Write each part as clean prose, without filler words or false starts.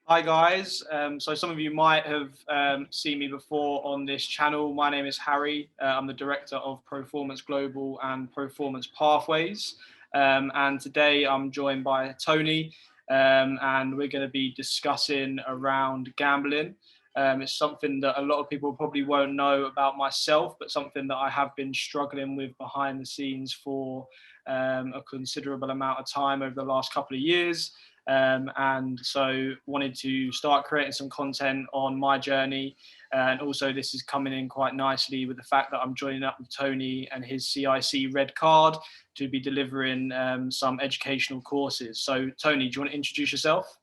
Hi guys, so some of you might have seen me before on this channel. My name is Harry. I'm the director of ProFormance Global and ProFormance Pathways. And today I'm joined by Tony, and we're going to be discussing around gambling. It's something that a lot of people probably won't know about myself, but something that I have been struggling with behind the scenes for a considerable amount of time over the last couple of years. And so wanted to start creating some content on my journey. And also this is coming in quite nicely with the fact that I'm joining up with Tony and his CIC Red Card to be delivering some educational courses. So Tony, do you want to introduce yourself?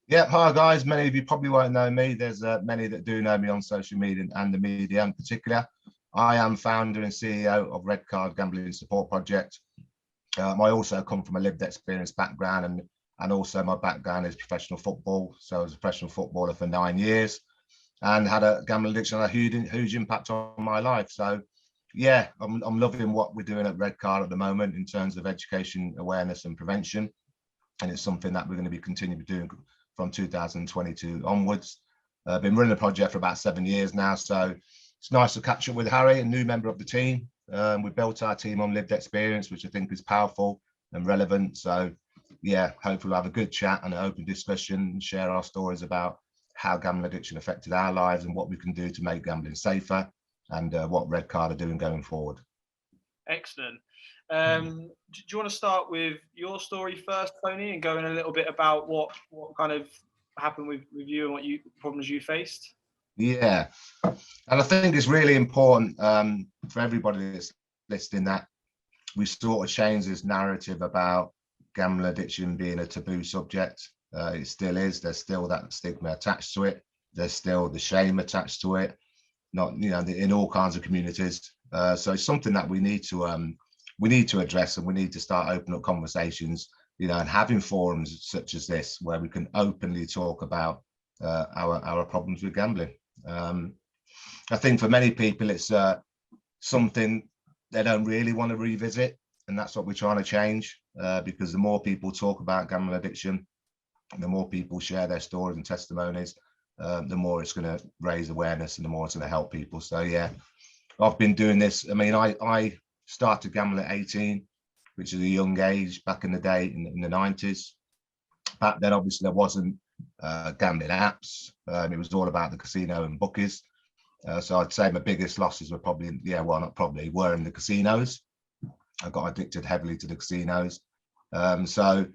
Yeah, hi guys. Many of you probably won't know me. There's many that do know me on social media and the media in particular. I am founder and CEO of Red Card Gambling Support Project. I also come from a lived experience background, and also my background is professional football. So I was a professional footballer for 9 years and had a gambling addiction, a huge impact on my life. So yeah, I'm loving what we're doing at Red Card at the moment in terms of education, awareness and prevention. And it's something that we're going to be continuing doing from 2022 onwards. I've been running the project for about 7 years now. So it's nice to catch up with Harry, a new member of the team. We built our team on lived experience, which I think is powerful and relevant. So yeah, hopefully we'll have a good chat and an open discussion and share our stories about how gambling addiction affected our lives and what we can do to make gambling safer, and what Red Card are doing going forward. Excellent. Do you want to start with your story first, Tony, and go in a little bit about what kind of happened with you and what problems you faced? Yeah, and I think it's really important for everybody that's listening that we sort of change this narrative about gambling addiction being a taboo subject. It still is. There's still that stigma attached to it. There's still the shame attached to it, not, you know, in all kinds of communities. So it's something that we need to address, and we need to start opening up conversations, you know, and having forums such as this where we can openly talk about our problems with gambling. I think for many people it's something they don't really want to revisit, and that's what we're trying to change, because the more people talk about gambling addiction, the more people share their stories and testimonies, the more it's going to raise awareness and the more it's going to help people. So yeah, I've been doing this. I mean, I started gambling at 18, which is a young age back in the day in the 90s. Back then, obviously, there wasn't gambling apps. It was all about the casino and bookies. So I'd say my biggest losses were probably, were in the casinos. I got addicted heavily to the casinos. So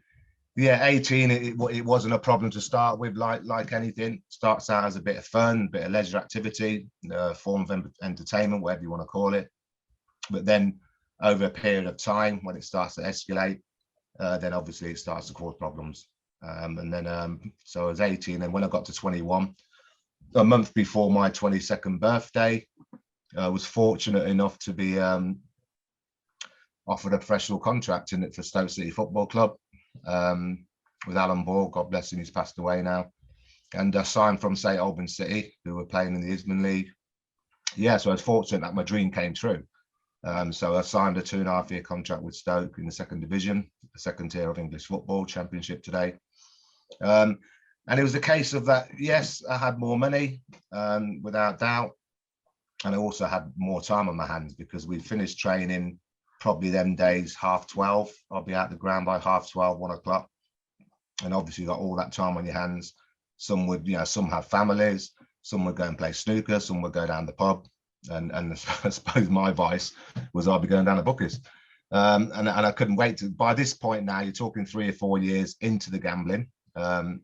yeah, 18, it wasn't a problem to start with. Like anything, starts out as a bit of fun, bit of leisure activity, form of entertainment, whatever you want to call it. But then over a period of time, when it starts to escalate, then obviously it starts to cause problems. And then, so I was 18, and when I got to 21, a month before my 22nd birthday, I was fortunate enough to be offered a professional contract in it for Stoke City Football Club, with Alan Ball, God bless him, he's passed away now. And I signed from St Albans City, who were playing in the Isthmian League. Yeah, so I was fortunate that my dream came true. So I signed a 2.5-year contract with Stoke in the 2nd division, the 2nd tier of English football, championship today. And it was a case of that, yes, I had more money, without doubt. And I also had more time on my hands because we finished training probably them days 12:30. I'll be out the ground by 12:30, 1 o'clock. And obviously you got all that time on your hands. Some would, you know, some have families, some would go and play snooker, some would go down the pub. And I suppose my advice was I'll be going down the bookies. And I couldn't wait to, by this point now, you're talking 3 or 4 years into the gambling. And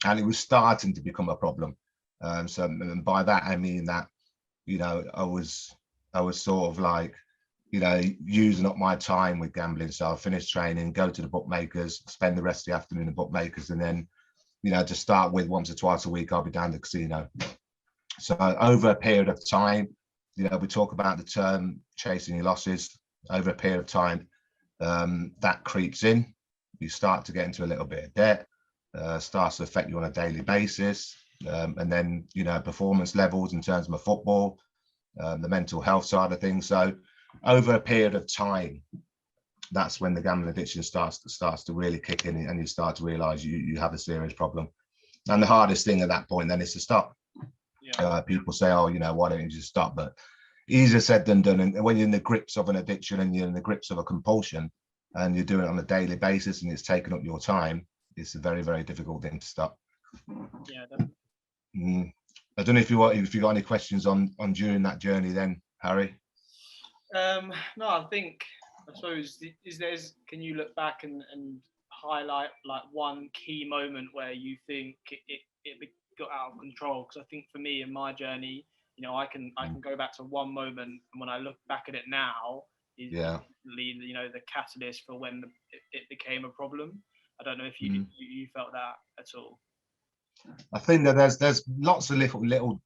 it was starting to become a problem. So and by that, I mean that, you know, I was sort of like, you know, using up my time with gambling. So I finished training, go to the bookmakers, spend the rest of the afternoon in bookmakers, and then, you know, to start with, once or twice a week, I'll be down to the casino. So over a period of time, you know, we talk about the term chasing your losses. Over a period of time, that creeps in. You start to get into a little bit of debt, starts to affect you on a daily basis. And then, you know, performance levels in terms of my football, the mental health side of things. So over a period of time, that's when the gambling addiction starts to really kick in, and you start to realize you have a serious problem. And the hardest thing at that point then is to stop. Yeah. People say, oh, you know, why don't you just stop? But easier said than done. And when you're in the grips of an addiction and you're in the grips of a compulsion and you're doing it on a daily basis and it's taking up your time, it's a very, very difficult thing to stop. Yeah, definitely. I don't know if you got any questions on during that journey then, Harry. No, I suppose can you look back and highlight like one key moment where you think it got out of control? Because I think for me in my journey, you know, I can go back to one moment, and when I look back at it now, is you know, the catalyst for when it became a problem. I don't know if you felt that at all. I think that there's lots of little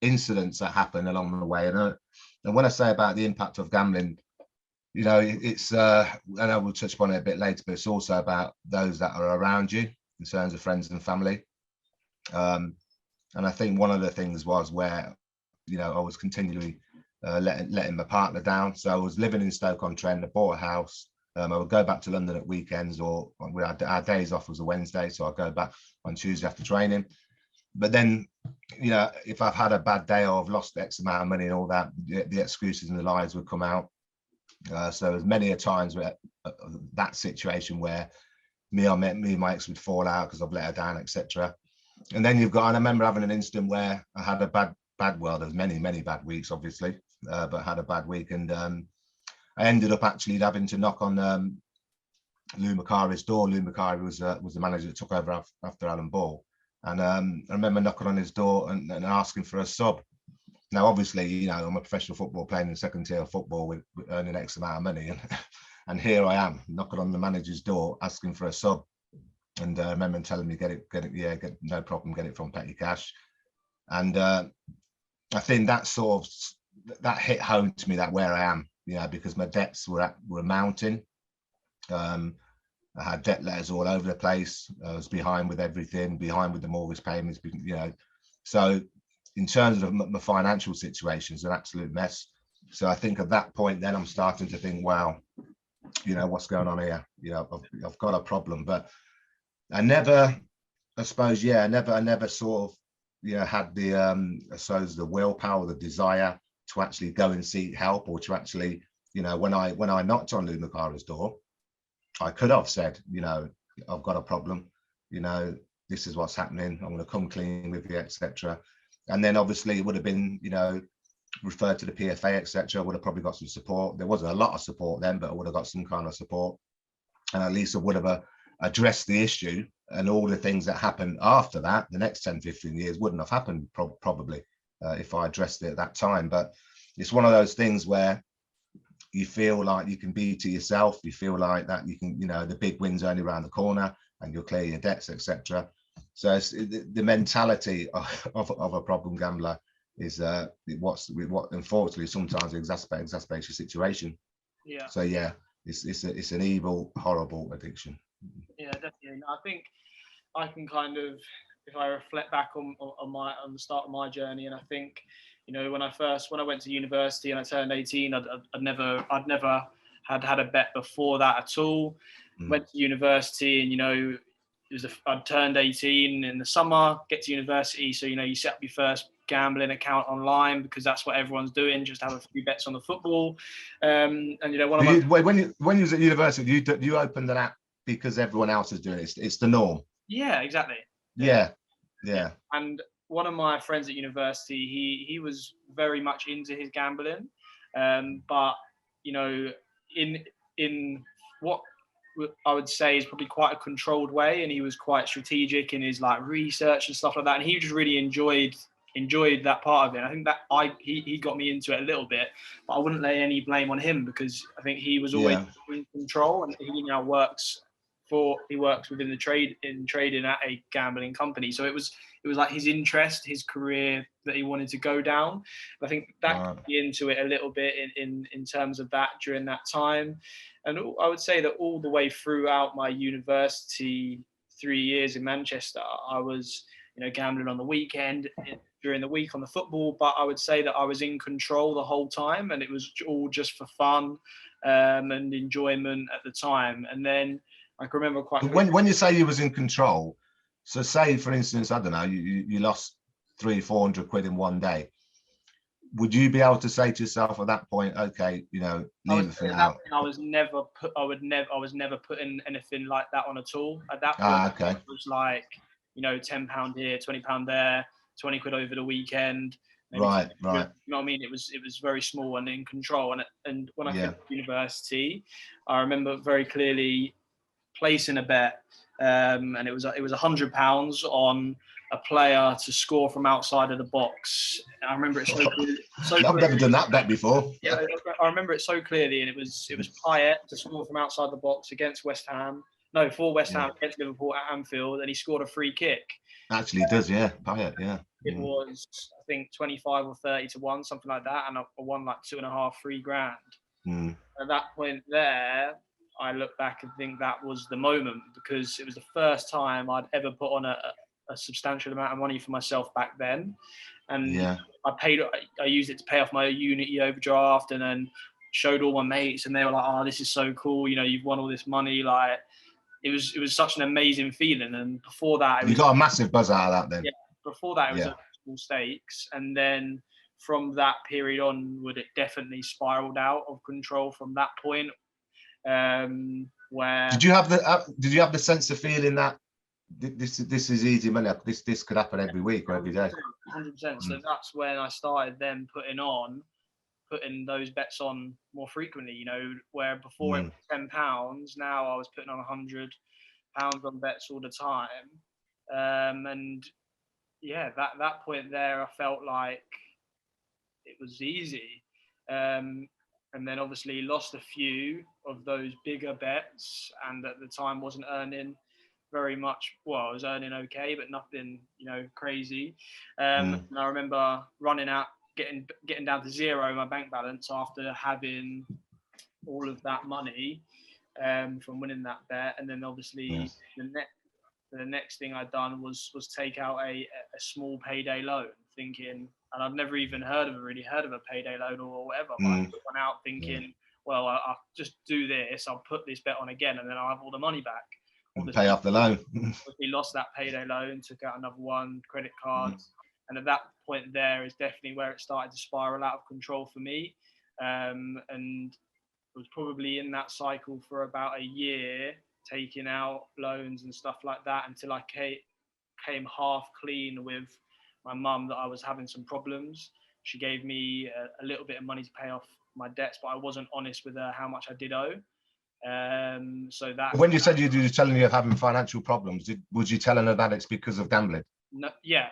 incidents that happen along the way, and when I say about the impact of gambling, you know, it's and I will touch upon it a bit later, but it's also about those that are around you in terms of friends and family. And I think one of the things was where, you know, I was continually letting my partner down. So I was living in Stoke-on-Trent, I bought a house. I would go back to London at weekends, or our days off was a Wednesday, so I'd go back on Tuesday after training. But then, you know, if I've had a bad day or I've lost X amount of money and all that, the excuses and the lies would come out. So there's many a times where that situation where me and my ex would fall out because I've let her down, etc. And then you've got, and I remember having an instant where I had a bad, well, there's many bad weeks, obviously, but I had a bad week, and I ended up actually having to knock on Lou Macari's door. Lou Macari was the manager that took over after Alan Ball, and I remember knocking on his door and asking for a sub. Now, obviously, you know, I'm a professional football playing in second tier football with earning X amount of money, and here I am knocking on the manager's door asking for a sub. And I remember him telling me, get it, no problem, get it from petty cash. And I think that that hit home to me, that where I am, you know, because my debts were mounting. I had debt letters all over the place. I was behind with everything, behind with the mortgage payments, you know. So in terms of my financial situation, it's an absolute mess. So I think at that point, then I'm starting to think, wow, you know, what's going on here? You know, I've got a problem. But I never sort of, you know, had the I suppose the willpower, the desire to actually go and seek help, or to actually, you know, when I knocked on Lou Macari's door, I could have said, you know, I've got a problem, you know, this is what's happening, I'm going to come clean with you, etc. And then obviously it would have been, you know, referred to the PFA, etc. Would have probably got some support. There wasn't a lot of support then, but I would have got some kind of support, and at least I would have addressed the issue, and all the things that happened after that, the next 10-15 years wouldn't have happened probably if I addressed it at that time. But it's one of those things where you feel like you can be to yourself, you feel like that you can, you know, the big win's only around the corner and you'll clear your debts, etc. So it's, the mentality of a problem gambler is what unfortunately sometimes exacerbates your situation. Yeah. So yeah, it's an evil, horrible addiction. Yeah, definitely. I think I can kind of, if I reflect back on the start of my journey, and I think, you know, when I went to university and I turned 18, I'd never had a bet before that at all. Went to university, and, you know, I'd turned 18 in the summer, get to university, so, you know, you set up your first gambling account online because that's what everyone's doing, just have a few bets on the football. And, you know, when you was at university, you opened an app because everyone else is doing it. It's the norm. Yeah, exactly. Yeah. And one of my friends at university, he was very much into his gambling, but, you know, in what I would say is probably quite a controlled way, and he was quite strategic in his like research and stuff like that, and he just really enjoyed that part of it. I think that he got me into it a little bit, but I wouldn't lay any blame on him because I think he was always in control, and he now works within the trading at a gambling company. So it was like his interest, his career that he wanted to go down. I think that got me into it a little bit in terms of that during that time. And I would say that all the way throughout my university 3 years in Manchester, I was gambling on the weekend, during the week on the football. But I would say that I was in control the whole time, and it was all just for fun and enjoyment at the time. And then I can remember when you say you was in control, so say for instance, I don't know, you lost 300-400 quid in one day. Would you be able to say to yourself at that point, okay, leave it for now? I was never putting anything like that on at all. At that point, okay. It was like, £10 here, £20 there, 20 quid over the weekend. Right. You know what I mean? It was very small and in control. And when I came to university, I remember very clearly placing a bet, and it was £100 on a player to score from outside of the box. I remember it so I've never done that bet before. Yeah, I remember it so clearly, and it was Payet to score from outside the box against West Ham. No, for West Ham against Liverpool at Anfield, and he scored a free kick. Actually, it does, yeah. Payet, yeah. It was, I think, 25 or 30 to 1, something like that, and I won like £2.5–3 grand. At that point there, I look back and think that was the moment, because it was the first time I'd ever put on a substantial amount of money for myself back then. And I used it to pay off my Unity overdraft, and then showed all my mates, and they were like, "Oh, this is so cool! You've won all this money!" Like, it was such an amazing feeling. And before that, you got a massive buzz out of that then. Yeah. Before that, it was small stakes, and then from that period onward, it definitely spiraled out of control from that point. Where did you have the sense of feeling that this is easy money? This could happen every week or every day. 100%. So that's when I started then putting those bets on more frequently. Where before it was £10, now I was putting on £100 on bets all the time. And yeah, that point there, I felt like it was easy. And then obviously lost a few of those bigger bets, and at the time wasn't earning very much. Well, I was earning okay, but nothing, crazy. And I remember running out, getting down to zero my bank balance after having all of that money from winning that bet. And then obviously the next thing I'd done was take out a small payday loan, thinking, and I've never even really heard of a payday loan or whatever, but I went out thinking, well, I'll just do this, I'll put this bet on again, and then I'll have all the money back. Pay off the loan. We lost that payday loan, took out another one, credit cards, and at that point there is definitely where it started to spiral out of control for me. And it was probably in that cycle for about a year, taking out loans and stuff like that, until I came half clean with my mum that I was having some problems. She gave me a little bit of money to pay off my debts, but I wasn't honest with her how much I did owe. So that. When you said you were telling you of having financial problems, was you telling her that it's because of gambling? No, yeah.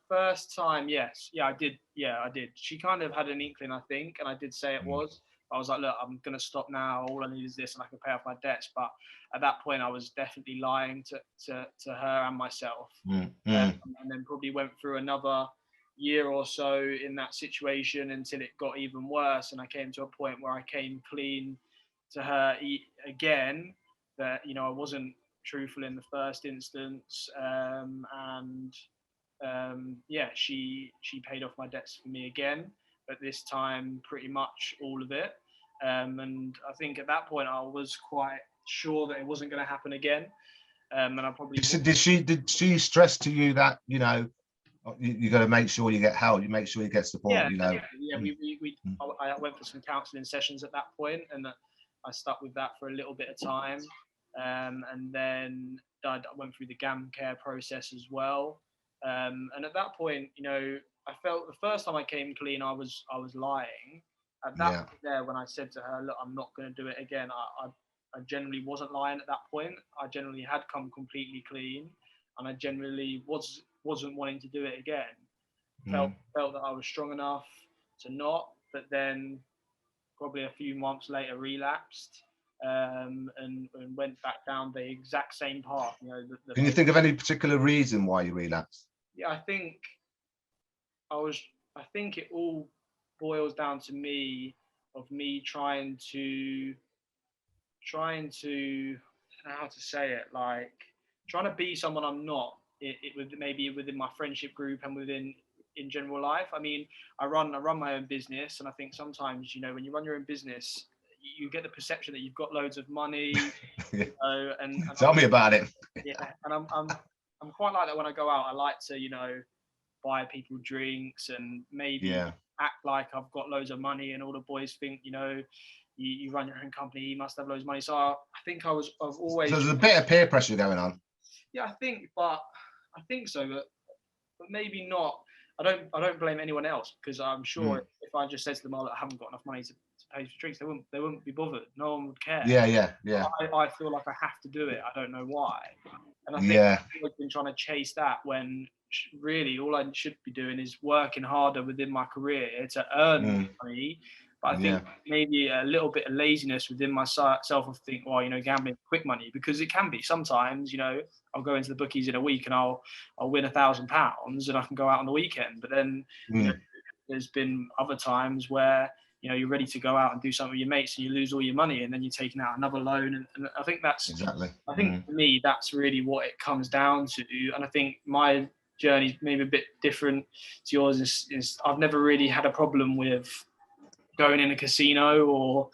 First time, yes. Yeah, I did. Yeah, I did. She kind of had an inkling, I think, and I did say it was. I was like, look, I'm going to stop now. All I need is this, and I can pay off my debts. But at that point, I was definitely lying to her and myself. And then probably went through another year or so in that situation until it got even worse. And I came to a point where I came clean to her again, that, I wasn't truthful in the first instance. She paid off my debts for me again. But this time, pretty much all of it. And I think at that point, I was quite sure that it wasn't going to happen again. And I probably did she stress to you that you got to make sure you get help, you make sure you get support? I went for some counselling sessions at that point, and I stuck with that for a little bit of time. And then I went through the GAM care process as well. And at that point, I felt the first time I came clean, I was lying. At that point there, when I said to her, look, I'm not going to do it again, I generally wasn't lying at that point. I generally had come completely clean, and I generally wasn't wanting to do it again. Felt that I was strong enough to not, but then probably a few months later relapsed, and went back down the exact same path. Can you think of any particular reason why you relapsed? Yeah, I think it all boils down to me trying to I don't know how to say it, like trying to be someone I'm not. it would maybe within my friendship group and in general life. I mean, I run my own business, and I think sometimes, you know, when you run your own business, you get the perception that you've got loads of money, Yeah. you know, and Tell me about it. yeah, and I'm quite like that when I go out. I like to, you know, buy people drinks and maybe Yeah. act like I've got loads of money, and all the boys think, you know, you run your own company, you must have loads of money. So I think I've always. So there's a bit of peer pressure going on. Yeah, I think so, but maybe not. I don't blame anyone else, because I'm sure if I just said to them, "Oh, I haven't got enough money to pay for drinks," they wouldn't be bothered. No one would care. Yeah. I feel like I have to do it. I don't know why, and I think Yeah. I've been trying to chase that when really all I should be doing is working harder within my career to earn money. But I think maybe a little bit of laziness within myself. I think, well, you know, gambling quick money, because it can be sometimes. You know, I'll go into the bookies in a week and I'll win £1,000 and I can go out on the weekend. But then, you know, there's been other times where, you know, you're ready to go out and do something with your mates and you lose all your money, and then you're taking out another loan. And I think that's exactly. I think for me, that's really what it comes down to. And I think my journey maybe a bit different to yours is I've never really had a problem with going in a casino or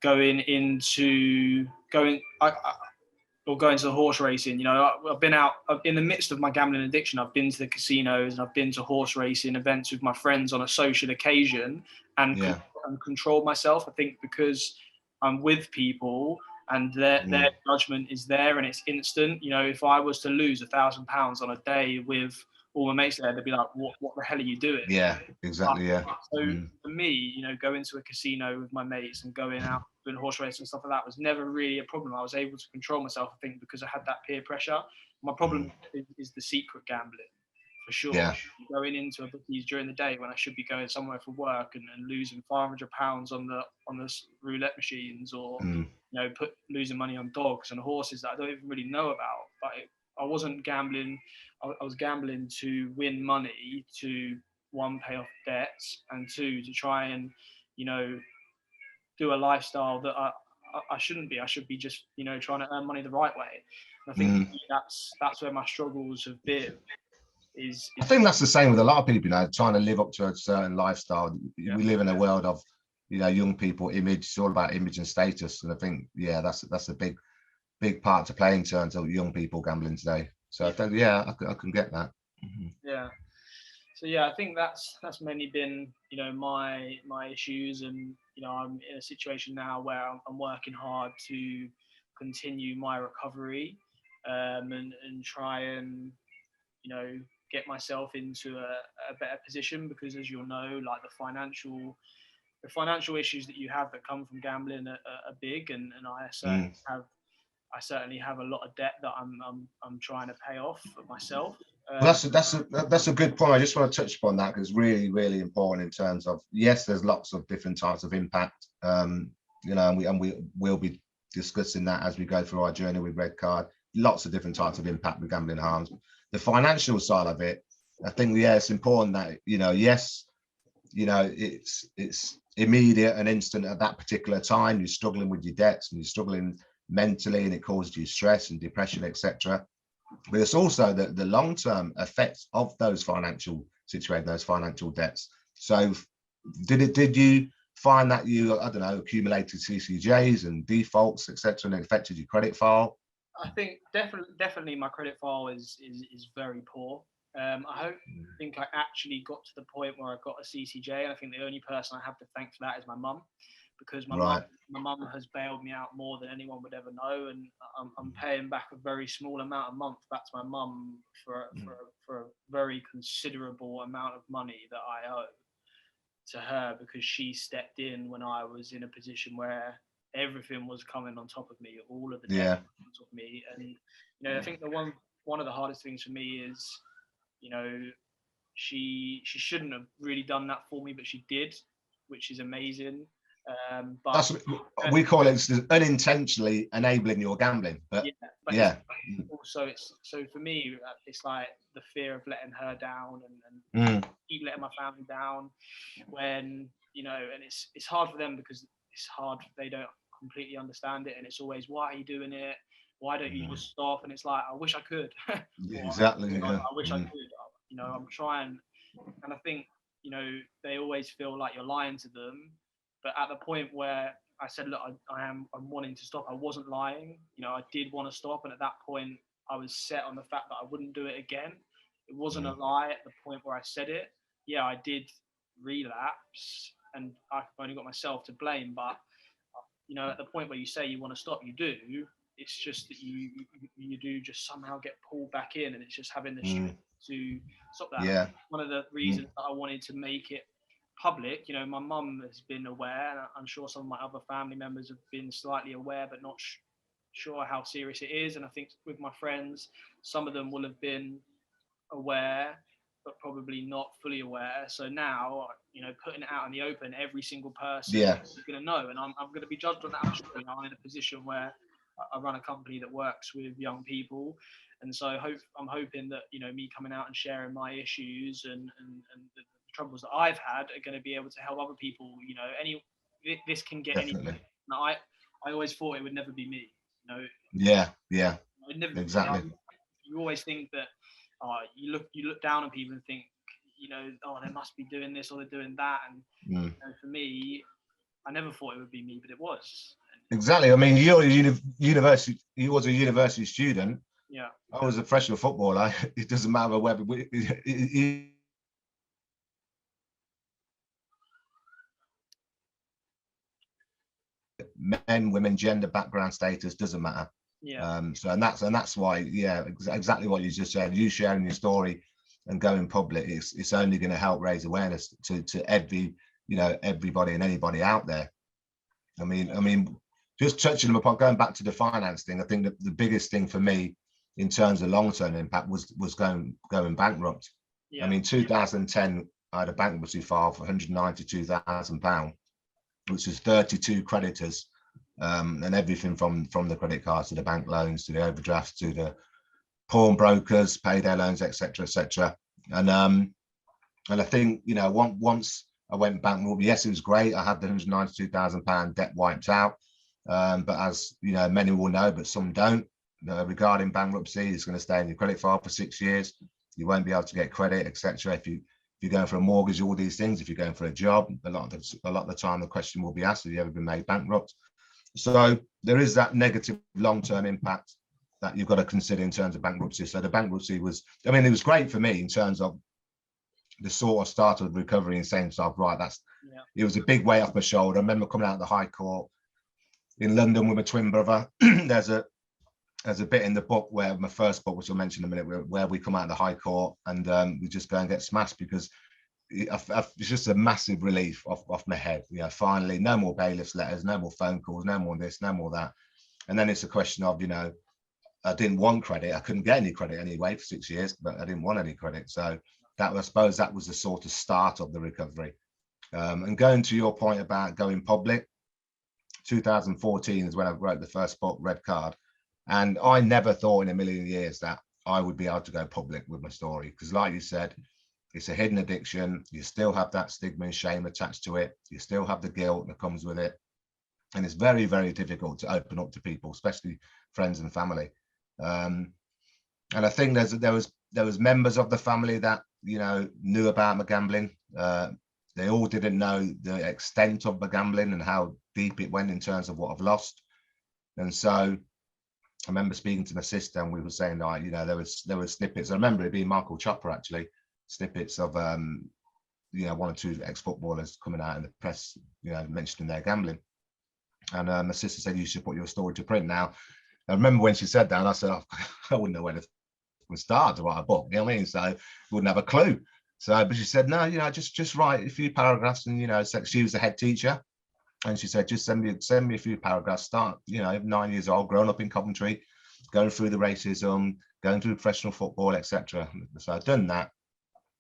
going into the horse racing. You know, I've been out in the midst of my gambling addiction. I've been to the casinos and I've been to horse racing events with my friends on a social occasion, and control myself. I think because I'm with people and their judgment is there and it's instant. You know, if I was to lose £1,000 on a day with all my mates there, they'd be like, what the hell are you doing? Yeah, exactly. Yeah. So for me, you know, going to a casino with my mates and going out doing horse racing and stuff like that was never really a problem. I was able to control myself, I think, because I had that peer pressure. My problem is the secret gambling, for sure. Yeah. Going into a bookies during the day when I should be going somewhere for work and losing £500 on the roulette machines, or you know, losing money on dogs and horses that I don't even really know about. But I wasn't gambling. I was gambling to win money, to one, pay off debts, and two, to try and, you know, do a lifestyle that I shouldn't be. I should be just, you know, trying to earn money the right way. And I think that's where my struggles have been. I think that's the same with a lot of people, you know, trying to live up to a certain lifestyle. We live in a world of, you know, young people image. It's all about image and status, and I think that's a big part to play in terms of young people gambling today. So I think I can get that. Yeah. So I think that's mainly been, you know, my issues, and you know, I'm in a situation now where I'm working hard to continue my recovery, and try and, you know, get myself into a better position, because as you'll know, like the financial issues that you have that come from gambling are big, and I certainly have a lot of debt that I'm trying to pay off for myself. Well, that's a good point. I just want to touch upon that, because it's really, really important in terms of, yes, there's lots of different types of impact, you know, and we will be discussing that as we go through our journey with Red Card. Lots of different types of impact with gambling harms. The financial side of it, I think, it's important that, you know, yes, you know, it's immediate and instant at that particular time. You're struggling with your debts and you're struggling mentally, and it causes you stress and depression, etc. But it's also the long-term effects of those financial situations, those financial debts. So did you find that you, I don't know, accumulated CCJs and defaults, etc., and it affected your credit file? I think definitely my credit file is very poor. I think I actually got to the point where I got a CCJ, and I think the only person I have to thank for that is my mum, because my mum has bailed me out more than anyone would ever know, and I'm paying back a very small amount a month back to my mum for a very considerable amount of money that I owe to her, because she stepped in when I was in a position where everything was coming on top of me, all of the debt on top of me. And you know, I think one of the hardest things for me is, you know, she shouldn't have really done that for me, but she did, which is amazing. But we call it unintentionally enabling your gambling. But also it's so for me, it's like the fear of letting her down and keep letting my family down, when, you know, and it's hard for them, because it's hard, they don't completely understand it, and it's always, why are you doing it, Why don't you just stop? And it's like, I wish I could. Yeah, Or, exactly. I Yeah. wish I could. You know, I'm trying, and I think, you know, they always feel like you're lying to them. But at the point where I said, look, I'm wanting to stop, I wasn't lying. You know, I did want to stop, and at that point, I was set on the fact that I wouldn't do it again. It wasn't a lie at the point where I said it. Yeah, I did relapse, and I've only got myself to blame. But you know, at the point where you say you want to stop, you do. It's just that you do just somehow get pulled back in, and it's just having the strength to stop that. Yeah. One of the reasons that I wanted to make it public, you know, my mum has been aware, and I'm sure some of my other family members have been slightly aware, but not sure how serious it is. And I think with my friends, some of them will have been aware, but probably not fully aware. So now, you know, putting it out in the open, every single person Yeah. is going to know, and I'm going to be judged on that. I'm sure, you know, I'm in a position where I run a company that works with young people, and so I'm hoping that, you know, me coming out and sharing my issues and the troubles that I've had are going to be able to help other people. You know, this can get any. Definitely. I always thought it would never be me. You know, Yeah. Yeah. it would never be me. Exactly. You always think that you look down on people and think, you know, oh, they must be doing this or they're doing that. And you know, for me, I never thought it would be me, but it was. Exactly. I mean, you're a university. You was a university student. Yeah. I was a professional footballer. It doesn't matter whether men, women, gender, background, status doesn't matter. Yeah. So and that's why, yeah, exactly what you just said. You sharing your story and going public, it's only going to help raise awareness to every, you know, everybody and anybody out there. I mean, just touching upon going back to the finance thing, I think that the biggest thing for me in terms of long-term impact was going bankrupt. Yeah. I mean, 2010, I had a bankruptcy file for £192,000, which is 32 creditors, and everything from the credit cards to the bank loans to the overdrafts to the pawnbrokers, payday loans, etc., etc. And I think, you know, once I went bankrupt, yes, it was great. I had the £192,000 debt wiped out. But as you know, many will know, but some don't. Regarding bankruptcy, it's going to stay in your credit file for 6 years. You won't be able to get credit, etc. If you're going for a mortgage, all these things. If you're going for a job, a lot of the time the question will be asked: have you ever been made bankrupt? So there is that negative long-term impact that you've got to consider in terms of bankruptcy. So the bankruptcy was, I mean, it was great for me in terms of the sort of start of recovery and saying to myself, right, it was a big weight off my shoulder. I remember coming out of the High Court in London with my twin brother. There's a bit in the book where my first book, which I'll mention in a minute, where we come out of the High Court and we just go and get smashed because it's just a massive relief off my head. You know, finally, no more bailiff's letters, no more phone calls, no more this, no more that. And then it's a question of, you know, I didn't want credit. I couldn't get any credit anyway for 6 years, but I didn't want any credit. So that, I suppose, that was the sort of start of the recovery. And going to your point about going public, 2014 is when I wrote the first book, Red Card. And I never thought in a million years that I would be able to go public with my story. Because like you said, it's a hidden addiction. You still have that stigma and shame attached to it. You still have the guilt that comes with it. And it's very, very difficult to open up to people, especially friends and family. And I think there was members of the family that, you know, knew about my gambling. They all didn't know the extent of the gambling and how deep it went in terms of what I've lost. And so I remember speaking to my sister and we were saying, like, you know, there were snippets. I remember it being Michael Chopper, actually, snippets of, you know, one or two ex-footballers coming out in the press, you know, mentioning their gambling. And my sister said, you should put your story to print. Now, I remember when she said that, and I said, oh, I wouldn't know where to start to write a book, you know what I mean? So I wouldn't have a clue. So, but she said, no, you know, just write a few paragraphs. And, you know, so she was the head teacher. And she said, just send me a few paragraphs, start, you know, 9 years old, growing up in Coventry, going through the racism, going through professional football, etc. So I'd done that.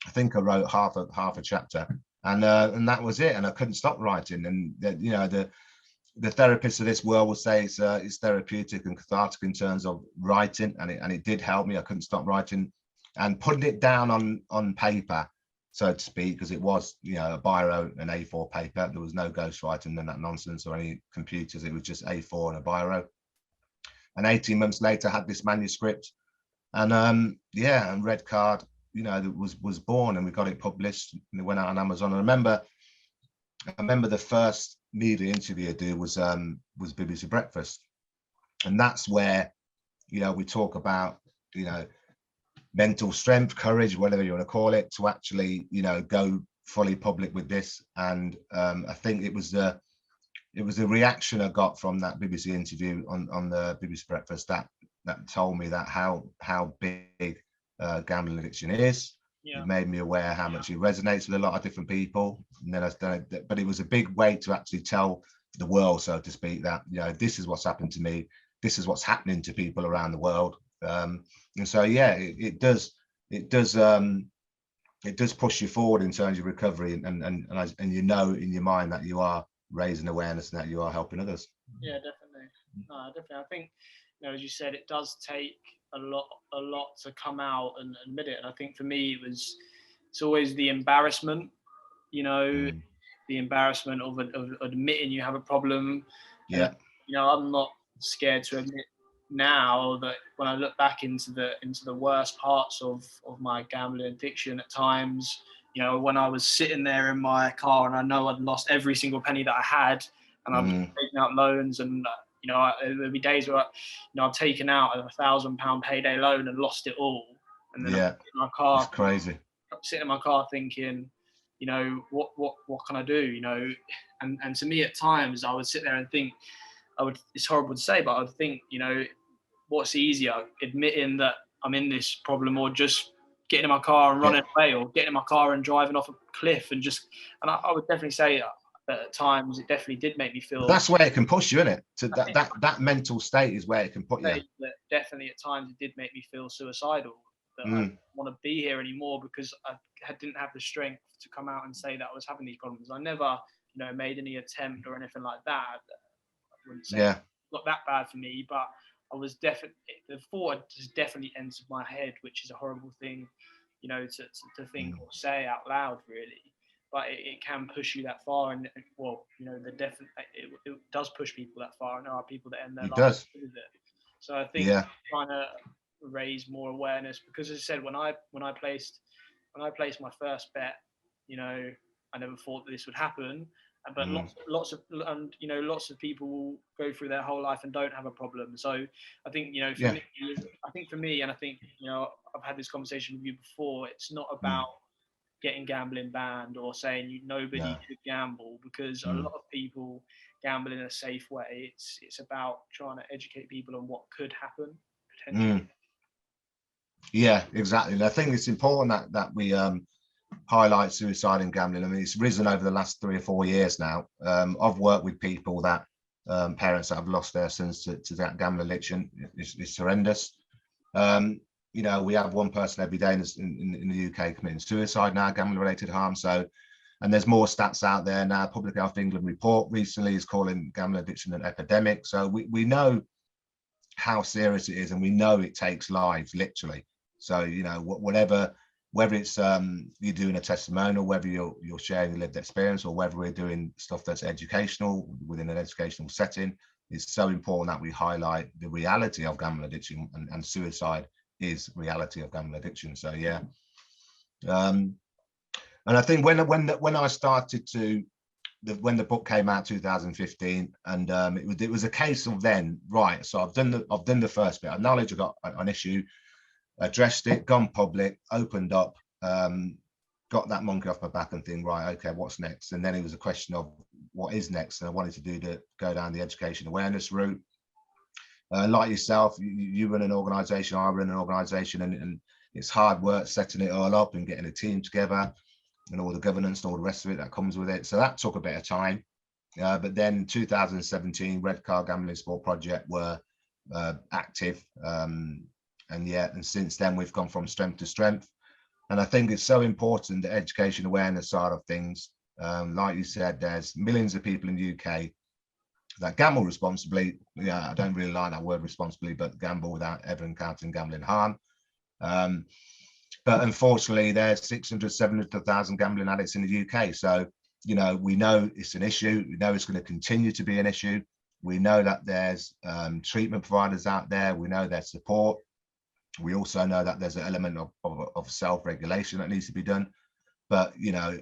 I think I wrote half a chapter, and that was it. And I couldn't stop writing. And, you know, the therapists of this world will say it's therapeutic and cathartic in terms of writing, and it did help me. I couldn't stop writing and putting it down on paper, so to speak, because it was, you know, a biro and A4 paper. There was no ghostwriting and that nonsense or any computers. It was just A4 and a biro. and 18 months later had this manuscript, and yeah, and Red Card, you know, was born, and we got it published, and it went out on Amazon. I remember the first media interview I did was BBC Breakfast, and that's where, you know, we talk about, you know, mental strength, courage, whatever you want to call it, to actually, you know, go fully public with this. And I think it was the reaction I got from that BBC interview on the BBC Breakfast that told me that how big gambling addiction is. Yeah. It made me aware how much it resonates with a lot of different people. And then but it was a big way to actually tell the world, so to speak, that, you know, this is what's happened to me, this is what's happening to people around the world. And so yeah, it does push you forward in terms of recovery, and you know in your mind that you are raising awareness and that you are helping others. Yeah, definitely. No, definitely. I think, you know, as you said, it does take a lot to come out and admit it. And I think for me, it's always the embarrassment, you know, the embarrassment of admitting you have a problem. Yeah. And, you know, I'm not scared to admit now that when I look back into the worst parts of my gambling addiction at times, you know, when I was sitting there in my car and I know I'd lost every single penny that I had, and I've taken out loans, and you know, there'll be days where, you know, I've taken out a £1,000 payday loan and lost it all, and then I'm in my car, it's crazy. I'm sitting in my car thinking, you know, what can I do, you know, and to me at times I would sit there and think, it's horrible to say, but I would think, you know, what's easier, admitting that I'm in this problem, or just getting in my car and running away, or getting in my car and driving off a cliff, and I would definitely say that at times it definitely did make me feel. But that's where it can push you, isn't it? To that mental state is where it can put you. That definitely at times it did make me feel suicidal, that I didn't want to be here anymore, because I didn't have the strength to come out and say that I was having these problems. I never, you know, made any attempt or anything like that. I wouldn't say it got that bad for me, but I was definitely, the thought just definitely entered my head, which is a horrible thing, you know, to think or say out loud, really. But it can push you that far, and well, you know, it does push people that far. And there are people that end their lives with it. So I think trying to raise more awareness, because as I said, when I placed my first bet, you know, I never thought that this would happen. But lots of people will go through their whole life and don't have a problem. So I think, you know, for me, and I think, you know, I've had this conversation with you before, it's not about getting gambling banned or saying nobody should gamble, because a lot of people gamble in a safe way. It's about trying to educate people on what could happen potentially. Yeah, exactly. And I think it's important that we highlight suicide and gambling. I mean, it's risen over the last 3 or 4 years now. I've worked with people that parents that have lost their sons to that gambling addiction. It's horrendous. You know, we have one person every day in the UK committing suicide now, gambling related harm. So, and there's more stats out there now. Public Health England report recently is calling gambling addiction an epidemic. So we know how serious it is, and we know it takes lives, literally. So, you know, whether it's you're doing a testimonial, whether you're sharing a lived experience, or whether we're doing stuff that's educational within an educational setting, it's so important that we highlight the reality of gambling addiction, and suicide is reality of gambling addiction. So yeah, and I think when I started when the book came out 2015, and it was a case of then, right, so I've done the first bit. I acknowledge I got an issue, addressed it, gone public, opened up, got that monkey off my back and think, right, okay, what's next? And then it was a question of what is next, and I wanted to go down the education awareness route. Like yourself, you run an organization, I run an organization, and it's hard work setting it all up and getting a team together and all the governance and all the rest of it that comes with it. So that took a bit of time. But then 2017, Red Card Gambling Sport Project were active. And since then we've gone from strength to strength. And I think it's so important, the education awareness side of things. Like you said, there's millions of people in the UK that gamble responsibly. Yeah, I don't really like that word responsibly, but gamble without ever encountering gambling harm. But unfortunately, there's 600, 700,000 gambling addicts in the UK. So, you know, we know it's an issue. We know it's going to continue to be an issue. We know that there's treatment providers out there. We know there's support. We also know that there's an element of self-regulation that needs to be done. But, you know,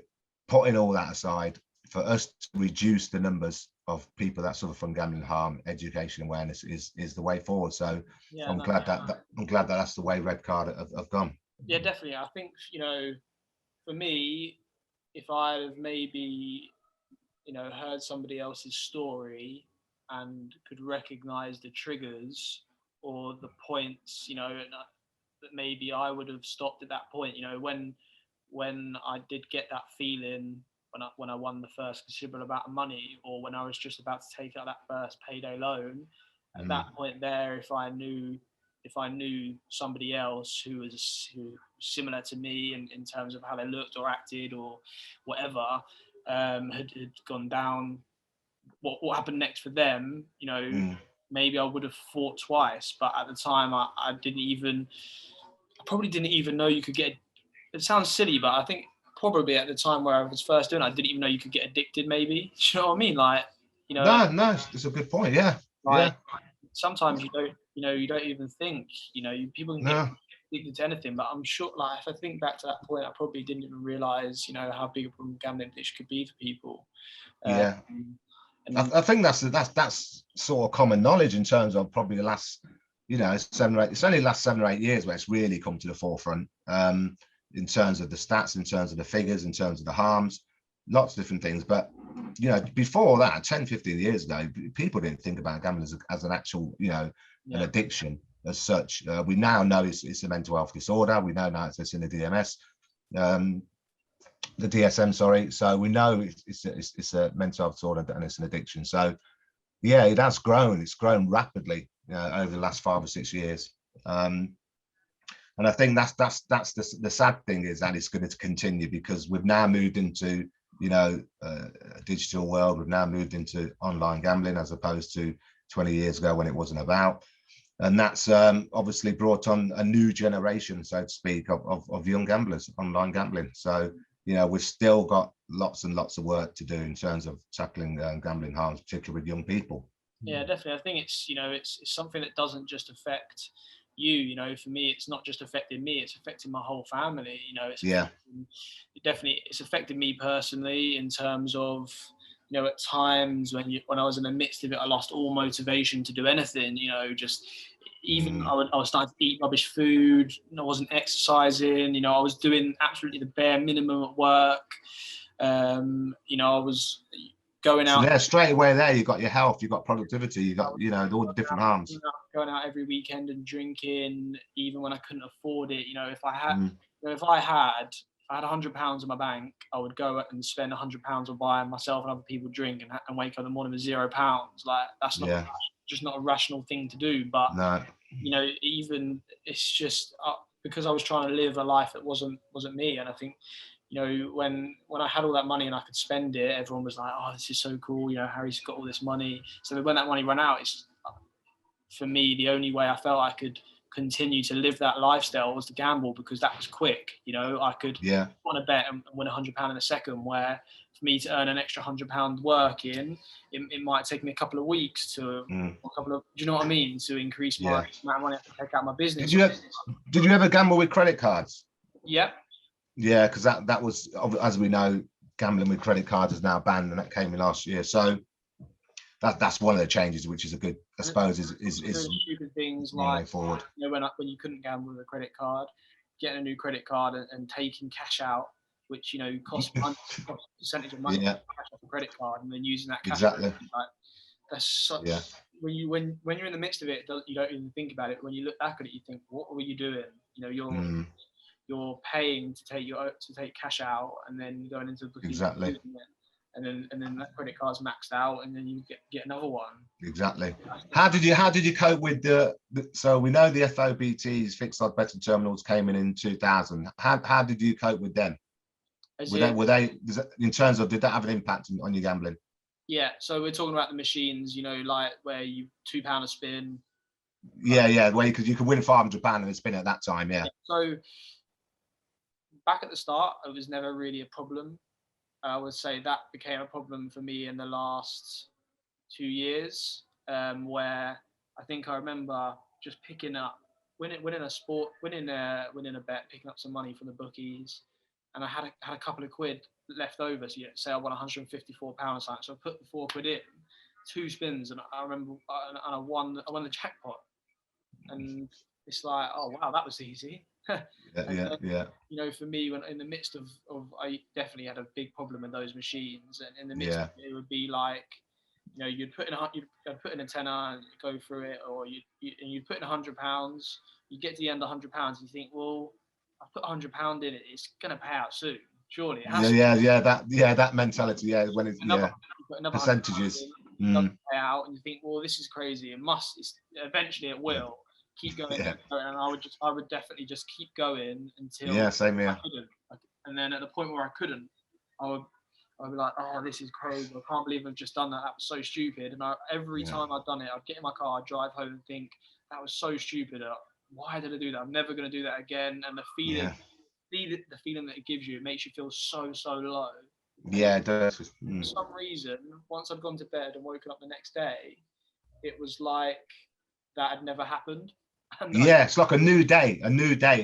putting all that aside, for us to reduce the numbers of people that suffer from gambling harm, education awareness is the way forward. So yeah, I'm glad that that's the way Red Card have gone. Yeah, definitely. I think, you know, for me, if I'd have maybe, you know, heard somebody else's story and could recognize the triggers or the points, you know, that maybe I would have stopped at that point. You know, when I did get that feeling when I won the first considerable amount of money, or when I was just about to take out that first payday loan, at that point there, if I knew somebody else who was similar to me in terms of how they looked or acted or whatever, had gone down, what happened next for them, you know, maybe I would have thought twice. But at the time, I probably didn't even know you could get. It sounds silly, but I think probably at the time where I was first doing it, I didn't even know you could get addicted, maybe. Do you know what I mean? Like, you know. No, it's a good point. Yeah. Like, sometimes you don't even think, you know, people can get addicted to anything. But I'm sure, like, if I think back to that point, I probably didn't even realize, you know, how big a problem gambling addiction could be for people. Yeah. I think that's sort of common knowledge in terms of probably the last, you know, it's only the last 7 or 8 years where it's really come to the forefront, in terms of the stats, in terms of the figures, in terms of the harms, lots of different things. But, you know, before that, 10, 15 years ago, people didn't think about gambling as an actual, you know, an addiction as such. We now know it's a mental health disorder. We know now it's in the DMS. The DSM, sorry. So we know it's a mental health disorder and it's an addiction. So yeah, it has grown. It's grown rapidly over the last 5 or 6 years. And I think that's the sad thing, is that it's going to continue, because we've now moved into, you know, a digital world. We've now moved into online gambling, as opposed to 20 years ago when it wasn't about. And that's obviously brought on a new generation, so to speak, of young gamblers, online gambling. So, you know, we've still got lots and lots of work to do in terms of tackling gambling harms, particularly with young people. Yeah, definitely. I think it's, you know, it's something that doesn't just affect you. You know, for me, it's not just affecting me; it's affecting my whole family. You know, it's affected me personally in terms of, you know, at times when I was in the midst of it, I lost all motivation to do anything. You know, just even I was starting to eat rubbish food. I wasn't exercising. You know, I was doing absolutely the bare minimum at work. You know, I was going out. So there, straight away there, you got your health, you got productivity, you got, you know, all the different harms. Going out every weekend and drinking, even when I couldn't afford it. You know, if I had, you know, if I had £100 in my bank, I would go and spend £100 on buying myself and other people drink, and wake up in the morning with £0. Like, that's not just not a rational thing to do. But you know, even it's just because I was trying to live a life that wasn't me. And I think, you know, when I had all that money and I could spend it, everyone was like, "Oh, this is so cool." You know, Harry's got all this money. So when that money ran out, it's, for me, the only way I felt I could continue to live that lifestyle was to gamble, because that was quick. You know, I could want to bet and win £100 in a second, where for me to earn an extra £100 working, it might take me a couple of weeks to do you know what I mean, to increase my amount of money I can take out of my business. Did you ever gamble with credit cards? Yeah. Yeah, because that was, as we know, gambling with credit cards is now banned, and that came in last year. So that's one of the changes, which is a good, I suppose, is stupid things like, forward. You know, when you couldn't gamble with a credit card, getting a new credit card and taking cash out, which, you know, costs money, costs a percentage of money, cash off a credit card, and then using that cash. Like, that's such. When you're in the midst of it, you don't even think about it. When you look back at it, you think, what were you doing? You know, you're paying to take cash out, and then going into the booking, and then that credit card's maxed out, and then you get another one. Exactly. How did you cope with so we know the FOBTs, fixed odd betting terminals, came in 2000. How did you cope with them? Were they in terms of, did that have an impact on your gambling? Yeah, so we're talking about the machines, you know, like where you £2 a spin. Yeah, where you could win £500 and a spin at that time. Yeah. So back at the start, it was never really a problem. I would say that became a problem for me in the last 2 years. where I think I remember just picking up, winning a bet, picking up some money from the bookies, and I had a couple of quid left over. So say I won £154 something. So I put the 4 quid in, 2 spins, and I remember I won the jackpot. And it's like, oh wow, that was easy. Yeah. You know, for me, when in the midst of I definitely had a big problem with those machines, and in the midst of it would be like, you know, you'd put in a tenner and go through it, or you'd put in £100. You get to the end of £100, and you think, well, I put £100 in it, it's gonna pay out soon, surely. It has that mentality. Yeah, when it's another percentages. It doesn't pay out, and you think, well, this is crazy. Eventually it will. Keep going, and I would definitely just keep going until same here. I couldn't. And then at the point where I couldn't, I'd be like, oh, this is crazy. I can't believe I've just done that. That was so stupid. And every time I'd done it, I'd get in my car, I'd drive home and think, that was so stupid. Why did I do that? I'm never going to do that again. And the feeling that it gives you, it makes you feel so low. Yeah, it does. For some reason, once I'd gone to bed and woken up the next day, it was like that had never happened. And it's like a new day.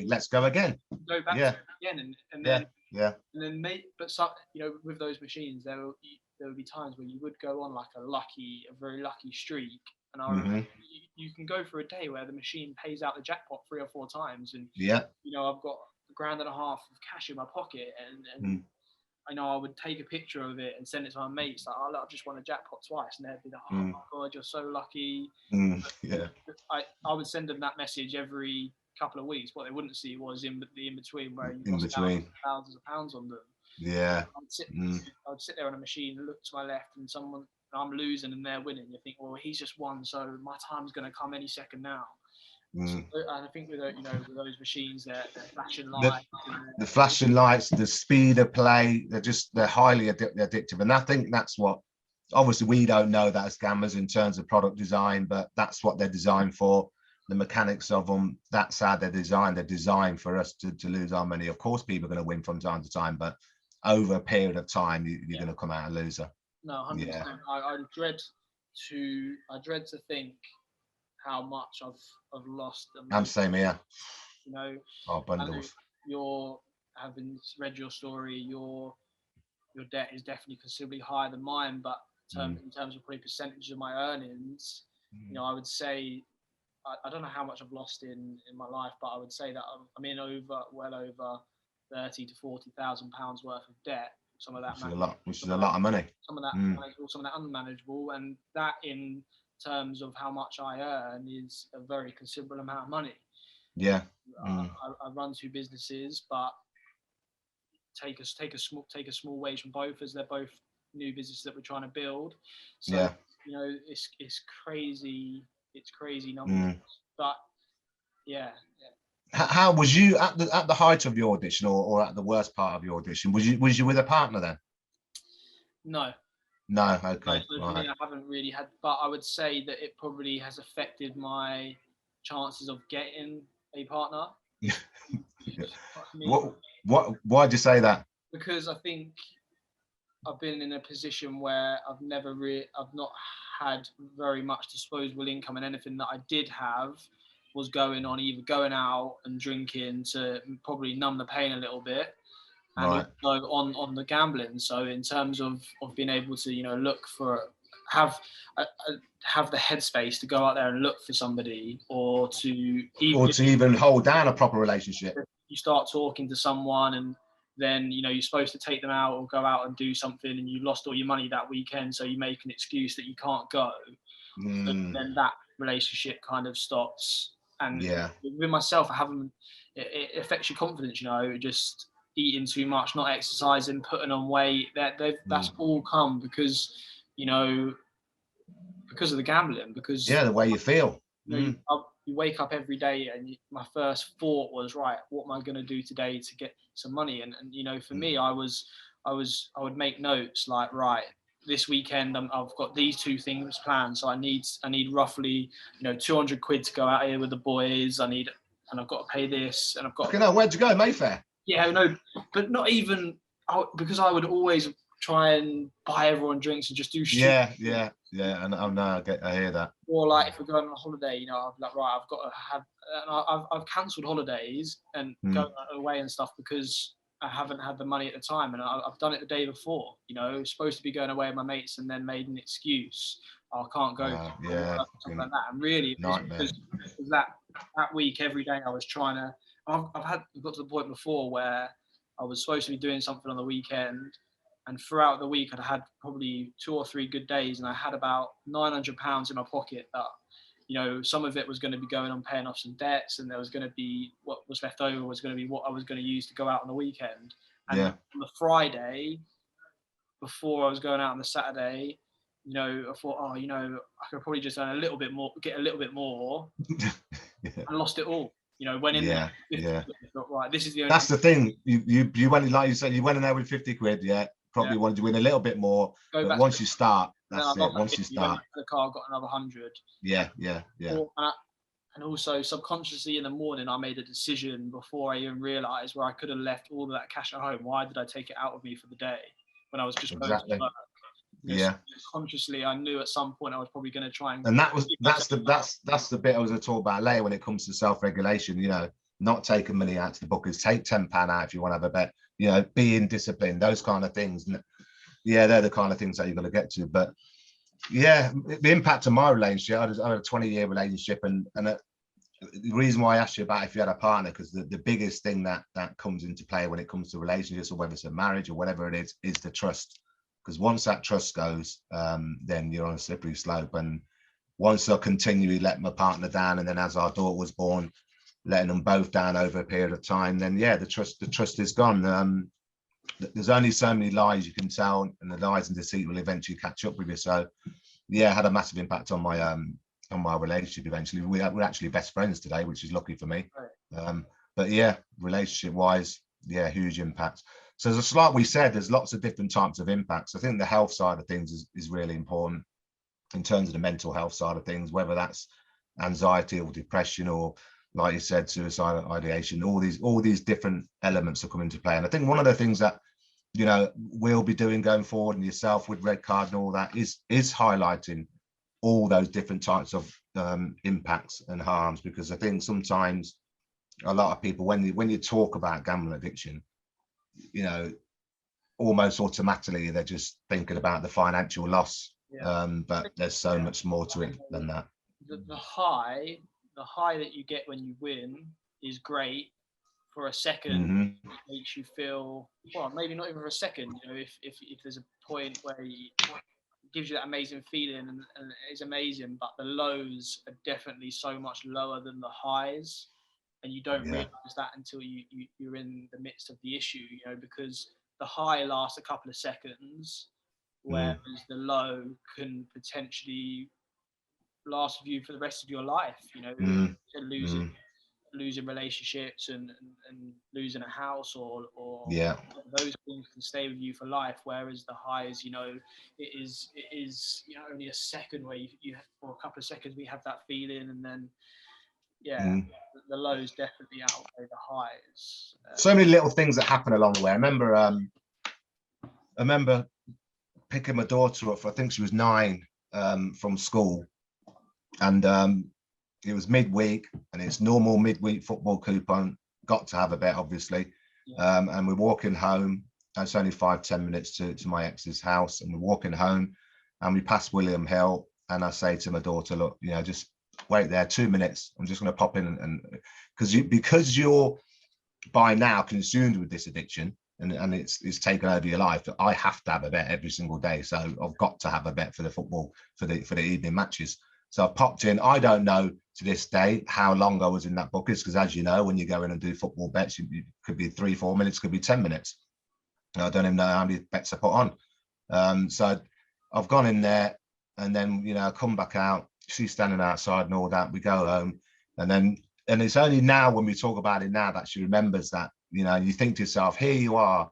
Let's go again. Go back to it again, and then but some, you know, with those machines, there would be times where you would go on like a very lucky streak, and I remember you can go for a day where the machine pays out the jackpot 3 or 4 times, and you know, I've got £1.5 grand of cash in my pocket, and I know I would take a picture of it and send it to my mates, like, oh, look, I've just won a jackpot twice, and they'd be like, oh my god, you're so lucky. I would send them that message every couple of weeks. What they wouldn't see was in between, where you lost thousands of pounds on them. I'd sit there on a machine, look to my left, and I'm losing and they're winning. You think, well, he's just won, so my time's going to come any second now. And I think with those machines, they're flashing lights. The flashing lights, the speed of play, they're highly addictive. And I think that's what, obviously we don't know that as gamblers in terms of product design, but that's what they're designed for. The mechanics of them, that's how they're designed. They're designed for us to lose our money. Of course, people are going to win from time to time, but over a period of time, you're going to come out a loser. No, 100%. I dread to think how much I've lost. I'm same here. You know, bundles. Having read your story, your debt is definitely considerably higher than mine, but in terms of probably percentage of my earnings, you know, I would say, I don't know how much I've lost in my life, but I would say that I'm in well over 30 to 40,000 pounds worth of debt. Some of that, which is a lot of money. Some of that manageable, some of that unmanageable, and that in terms of how much I earn is a very considerable amount of money. I run 2 businesses, but take a small wage from both, as they're both new businesses that we're trying to build. So you know, it's crazy numbers, but How was you at the height of your audition, or at the worst part of your audition? Was you with a partner then? No. Okay. No, for me, I haven't really had, but I would say that it probably has affected my chances of getting a partner. Why'd you say that? Because I think I've been in a position where I've not had very much disposable income, and anything that I did have was going out and drinking to probably numb the pain a little bit, and also on the gambling. So in terms of being able to, you know, look for, have the headspace to go out there and look for somebody, or to even hold down a proper relationship. You start talking to someone, and then, you know, you're supposed to take them out or go out and do something, and you lost all your money that weekend, so you make an excuse that you can't go. And then that relationship kind of stops. And with myself, it affects your confidence, you know, just eating too much, not exercising, putting on weight. That's all come because, you know, because of the gambling, because the way you feel. You know, you wake up every day, and my first thought was, right, what am I going to do today to get some money? And you know, for me, I would make notes like, right, this weekend I've got these 2 things planned, so I need roughly, you know, 200 quid to go out here with the boys. And I've got to pay this, and I've got. Where'd you go, Mayfair? Yeah, no, but not even, because I would always try and buy everyone drinks and just do shit. Yeah. And I hear that. Or like if we're going on a holiday, you know, I'm like, right, I've got to have, and I've cancelled holidays and going away and stuff because I haven't had the money at the time, and I've done it the day before. You know, supposed to be going away with my mates, and then made an excuse. I can't go. Something like that. And really, because that week, every day, I was trying to. I've got to the point before where I was supposed to be doing something on the weekend, and throughout the week, I'd had probably 2 or 3 good days, and I had about £900 in my pocket that, you know, some of it was going to be going on paying off some debts, and there was going to be what was left over was going to be what I was going to use to go out on the weekend. And on the Friday, before I was going out on the Saturday, you know, I thought, oh, you know, I could probably just earn a little bit more, get a little bit more, and lost it all. You know, went in there. Right, this is the only. That's the thing. You went, like you said, you went in there with 50 quid. Yeah, probably wanted to win a little bit more. But once you start, that's it. Once you start, the car got another 100. Yeah. And also subconsciously in the morning, I made a decision before I even realised where I could have left all of that cash at home. Why did I take it out of me for the day when I was just going to work? Yeah. Consciously, I knew at some point I was probably going to try and. And that's the bit I was going to talk about later when it comes to self-regulation. You know, not taking money out to the bookers, take £10 out if you want to have a bet. You know, being disciplined, those kind of things. And yeah, they're the kind of things that you've got to get to. But yeah, the impact of my relationship, I had a 20-year relationship, and the reason why I asked you about if you had a partner, because the biggest thing that comes into play when it comes to relationships, or whether it's a marriage or whatever it is the trust. Because once that trust goes, then you're on a slippery slope. And once I continually let my partner down, and then as our daughter was born, letting them both down over a period of time, then yeah, the trust is gone. There's only so many lies you can tell, and the lies and deceit will eventually catch up with you. So yeah, it had a massive impact on my relationship. Eventually, we're actually best friends today, which is lucky for me. But yeah, relationship wise, yeah, huge impact. So just like we said, there's lots of different types of impacts. I think the health side of things is really important in terms of the mental health side of things, whether that's anxiety or depression, or like you said, suicidal ideation. All these different elements are coming into play. And I think one of the things that, you know, we'll be doing going forward, and yourself with Red Card and all that, is highlighting all those different types of impacts and harms. Because I think sometimes a lot of people, when you talk about gambling addiction, you know, almost automatically they're just thinking about the financial loss. But there's so much more to it than that. The high that you get when you win is great for a second. It makes you feel, well, maybe not even for a second, you know, if there's a point where it gives you that amazing feeling, and it's amazing, but the lows are definitely so much lower than the highs. And you don't realize that until you're in the midst of the issue, you know, because the high lasts a couple of seconds, whereas the low can potentially last with you for the rest of your life, you know, losing relationships and losing a house or those things can stay with you for life. Whereas the highs, you know, it is you know, only a second where you for a couple of seconds we have that feeling, and then the lows definitely outweigh the highs. So many little things that happen along the way. I remember picking my daughter up, I think she was 9, from school, and it was midweek, and it's normal midweek football coupon, got to have a bet obviously. And we're walking home, it's only 5-10 minutes to my ex's house, and we're walking home and we pass William Hill, and I say to my daughter, look, you know, just wait there 2 minutes, I'm just going to pop in, and because you're by now consumed with this addiction, and it's taken over your life, I have to have a bet every single day. So I've got to have a bet for the football, for the evening matches. So I popped in. I don't know to this day how long I was in that bucket, because as you know, when you go in and do football bets, it could be 3-4 minutes, could be 10 minutes. I don't even know how many bets I put on. So I've gone in there, and then, you know, I come back out, she's standing outside and all that. We go home, and it's only now when we talk about it now that she remembers that, you know, you think to yourself, here you are,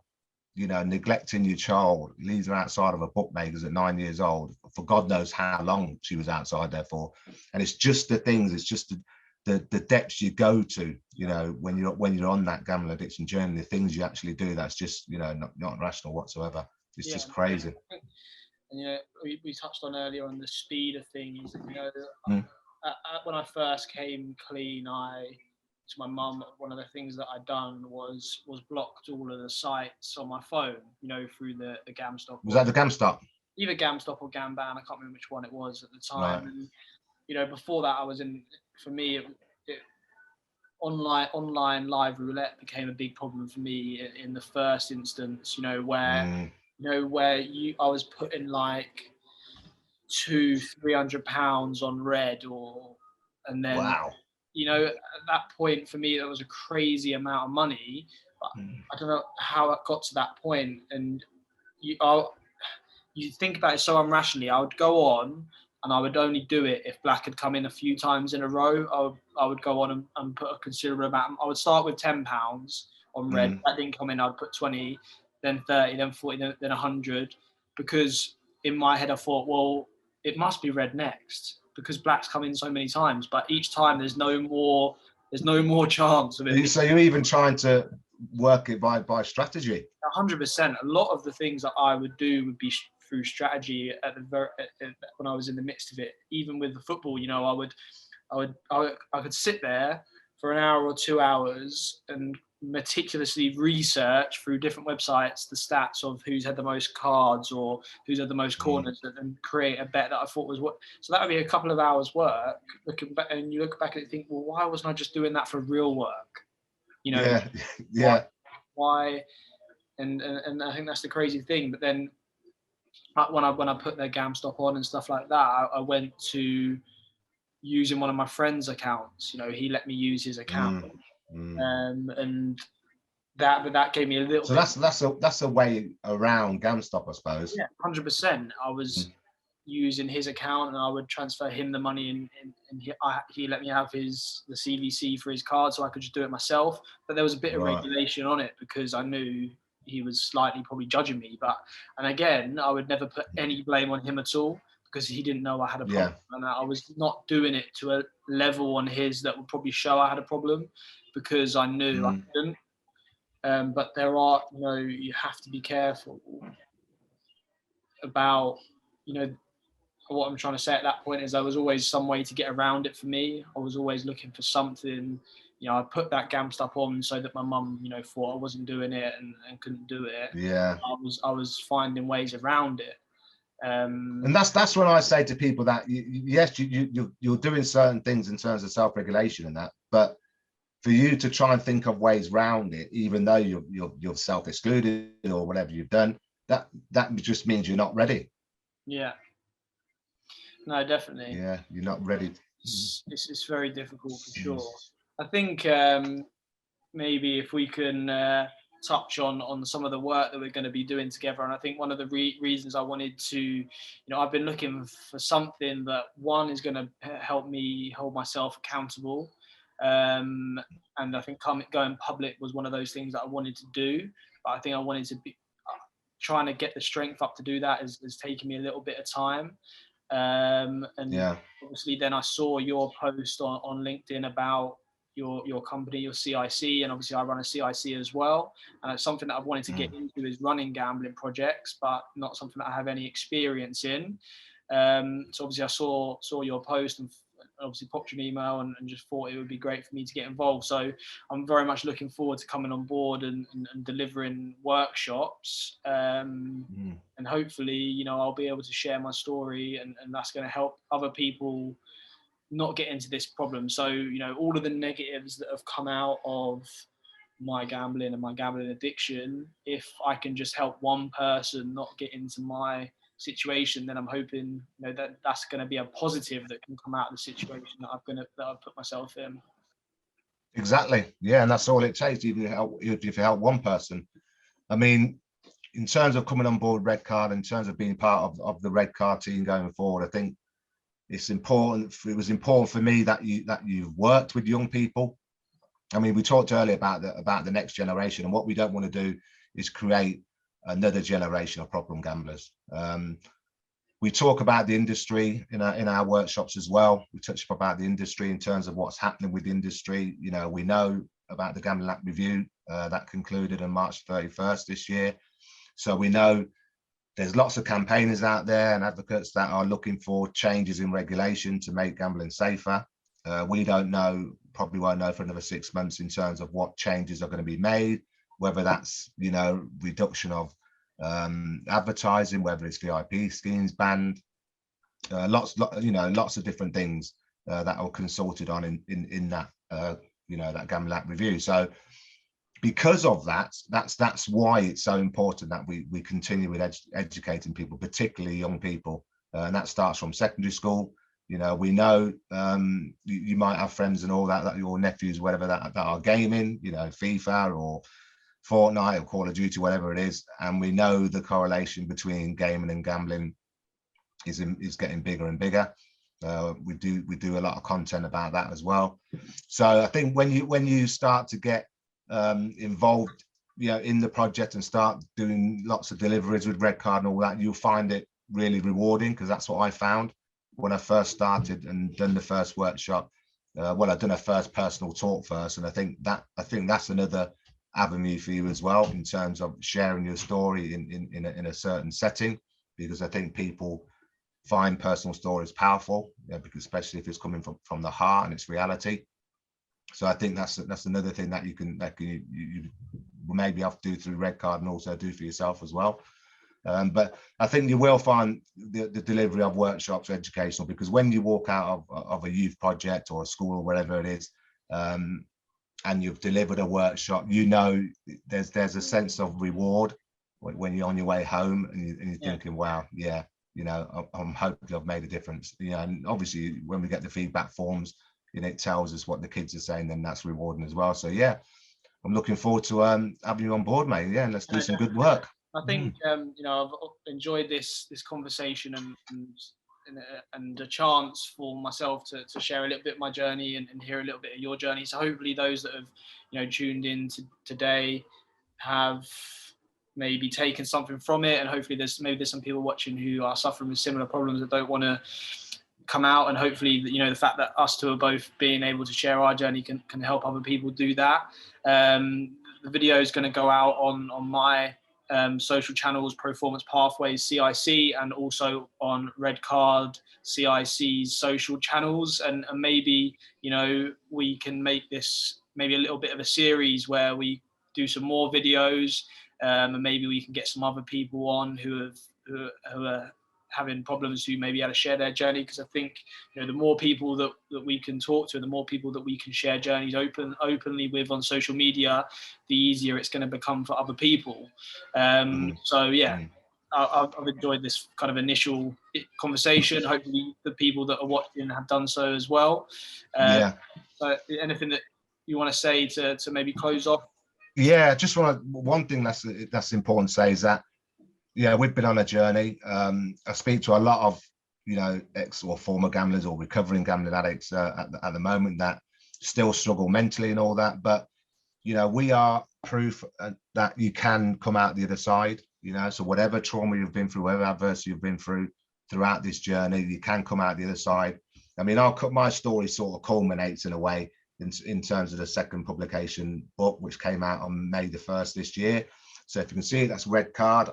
you know, neglecting your child, leaves her outside of a bookmaker's at 9 years old, for God knows how long she was outside there for. And it's just the things, it's just the depths you go to, you know, when you're on that gambling addiction journey, the things you actually do, that's just, you know, not rational whatsoever. It's just crazy. And, you know, we touched on earlier on the speed of things. You know, when I first came clean, to my mum, one of the things that I'd done was blocked all of the sites on my phone, you know, through the GamStop. Was that the GamStop? Either GamStop or Gamban, I can't remember which one it was at the time. Right. And, you know, before that, I was in, for me, online live roulette became a big problem for me in the first instance, you know, where I was putting like £200-300 on red, and then Wow. you know, at that point for me that was a crazy amount of money, but I don't know how it got to that point. And you think about it so irrationally. I would go on and I would only do it if black had come in a few times in a row. I would go on and put a considerable amount. I would start with £10 on red. That didn't come in, I'd put 20, then 30, then 40, then 100, because in my head I thought, well, it must be red next because black's come in so many times, but each time there's no more chance of it. So you're even trying to work it by strategy? 100%. A lot of the things that I would do would be through strategy when I was in the midst of it. Even with the football, you know, I could sit there for an hour or 2 hours and meticulously research through different websites the stats of who's had the most cards or who's had the most corners, and create a bet that I thought was what. So that would be a couple of hours work. Looking back, and you look back and think, well, why wasn't I just doing that for real work? You know, yeah. Why? And I think that's the crazy thing. But then when I put their GamStop on and stuff like that, I went to using one of my friend's accounts. You know, he let me use his account. And that gave me a little. So that's a way around GamStop, I suppose. Yeah, 100%. I was using his account, and I would transfer him the money, and he let me have the CVC for his card, so I could just do it myself. But there was a bit of regulation on it because I knew he was slightly probably judging me. And again, I would never put any blame on him at all, because he didn't know I had a problem, and I was not doing it to a level on his that would probably show I had a problem, because I knew I couldn't. But there are, you know, you have to be careful about, you know, what I'm trying to say at that point is there was always some way to get around it for me. I was always looking for something. You know, I put that GamStop on so that my mum, you know, thought I wasn't doing it and couldn't do it. Yeah. I was finding ways around it. And that's when I say to people that yes, you're doing certain things in terms of self-regulation and that, but for you to try and think of ways around it, even though you're self-excluded or whatever you've done, that just means you're not ready. Yeah. No, definitely. Yeah, you're not ready. It's very difficult for sure. I think maybe if we can touch on some of the work that we're going to be doing together, and I think one of the reasons I wanted to, you know, I've been looking for something that one is going to help me hold myself accountable, and I think going public was one of those things that I wanted to do, but I think I wanted to be trying to get the strength up to do that is taking me a little bit of time. And obviously then I saw your post on LinkedIn about your company, your CIC, and obviously I run a CIC as well, and it's something that I've wanted to get into is running gambling projects, but not something that I have any experience in. So obviously I saw your post and obviously popped you an email and just thought it would be great for me to get involved. So I'm very much looking forward to coming on board and delivering workshops, and hopefully, you know, I'll be able to share my story, and that's going to help other people not get into this problem. So, you know, all of the negatives that have come out of my gambling and my gambling addiction, if I can just help one person not get into my situation, then I'm hoping, you know, that's going to be a positive that can come out of the situation that I've put myself in. Exactly. Yeah, and that's all it takes. If you help one person. I mean, in terms of coming on board Red Card, in terms of being part of the Red Card team going forward, I think it's important. It was important for me that you've worked with young people. I mean, we talked earlier about the next generation, and what we don't want to do is create another generation of problem gamblers. We talk about the industry in our workshops as well. We touch about the industry in terms of what's happening with the industry. You know, we know about the Gambling Act review that concluded on March 31st this year. So we know there's lots of campaigners out there and advocates that are looking for changes in regulation to make gambling safer. We don't know, probably won't know for another 6 months in terms of what changes are going to be made, whether that's, you know, reduction of advertising, whether it's VIP schemes banned, lots of different things that are consulted on in that that Gambling Act review. So because of that, that's why it's so important that we continue with educating people, particularly young people, and that starts from secondary school. You know, we know you might have friends and all that your nephews, whatever, that are gaming, you know, FIFA or Fortnite or Call of Duty, whatever it is, and we know the correlation between gaming and gambling is getting bigger and bigger. We do a lot of content about that as well. So I think when you start to get involved, you know, in the project and start doing lots of deliveries with Red Card and all that, you'll find it really rewarding, because that's what I found when I first started and done the first workshop. Well, I've done a first personal talk first, and I think that's another avenue for you as well, in terms of sharing your story in a certain setting, because I think people find personal stories powerful, because especially if it's coming from the heart and it's reality. So I think that's another thing that you maybe have to do through Red Card and also do for yourself as well. But I think you will find the delivery of workshops educational, because when you walk out of a youth project or a school or whatever it is, and you've delivered a workshop, you know, there's a sense of reward when you're on your way home and you're thinking, wow, yeah, you know, I'm hoping I've made a difference. You know, and obviously when we get the feedback forms, you know, it tells us what the kids are saying, then that's rewarding as well. So yeah, I'm looking forward to having you on board, mate. Yeah, let's do some good work. I think you know, I've enjoyed this conversation and a chance for myself to share a little bit of my journey and hear a little bit of your journey. So hopefully those that have, you know, tuned in today have maybe taken something from it, and hopefully there's some people watching who are suffering with similar problems that don't want to come out, and hopefully, you know, the fact that us two are both being able to share our journey can help other people do that. The video is going to go out on my social channels, ProFormance Pathways CIC, and also on Red Card CIC's social channels, and maybe, you know, we can make this maybe a little bit of a series where we do some more videos, and maybe we can get some other people on who are having problems, who maybe had to share their journey, because I think, you know, the more people that we can talk to, the more people that we can share journeys openly with on social media, the easier it's going to become for other people. So yeah, I've enjoyed this kind of initial conversation. Hopefully the people that are watching have done so as well. But anything that you want to say to maybe close off? Yeah, just one thing that's important to say is that, yeah, we've been on a journey. I speak to a lot of, you know, ex or former gamblers or recovering gambling addicts at the moment that still struggle mentally and all that. But, you know, we are proof that you can come out the other side, you know, so whatever trauma you've been through, whatever adversity you've been through throughout this journey, you can come out the other side. I mean, my story sort of culminates in a way in terms of the second publication book, which came out on May the 1st this year. So if you can see, that's Red Card.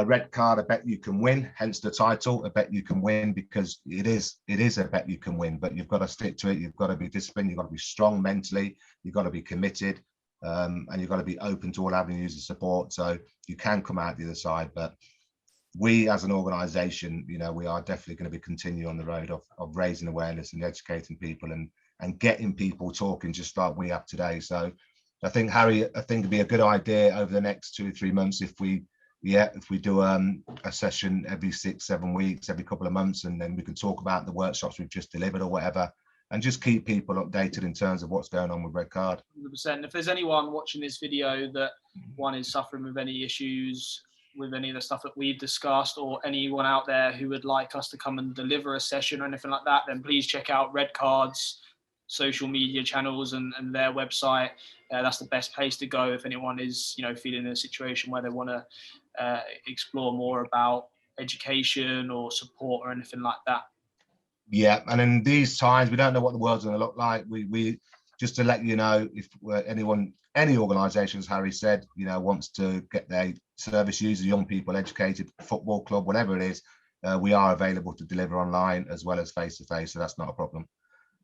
Red Card, I bet you can win, hence the title, I bet you can win, because it is a bet you can win, but you've got to stick to it. You've got to be disciplined, you've got to be strong mentally, you've got to be committed, and you've got to be open to all avenues of support, so you can come out the other side. But we as an organization, you know, we are definitely going to be continuing on the road of raising awareness and educating people and getting people talking, just like we have today. So I think, Harry, it'd be a good idea over the next 2 or 3 months if we do a session every 6-7 weeks, every couple of months, and then we can talk about the workshops we've just delivered or whatever, and just keep people updated in terms of what's going on with Red Card. 100%. If there's anyone watching this video that one is suffering with any issues with any of the stuff that we've discussed, or anyone out there who would like us to come and deliver a session or anything like that, then please check out Red Card's social media channels and their website. That's the best place to go if anyone is, you know, feeling in a situation where they want to explore more about education or support or anything like that. Yeah, and in these times, we don't know what the world's going to look like. just to let you know, if any organisation, as Harry said, wants to get their service users, young people educated, football club, whatever it is, we are available to deliver online as well as face to face. So that's not a problem.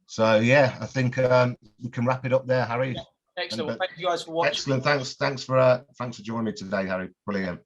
So yeah, I think we can wrap it up there, Harry. Excellent. Well, thank you guys for watching. Excellent. Thanks for joining me today, Harry. Brilliant.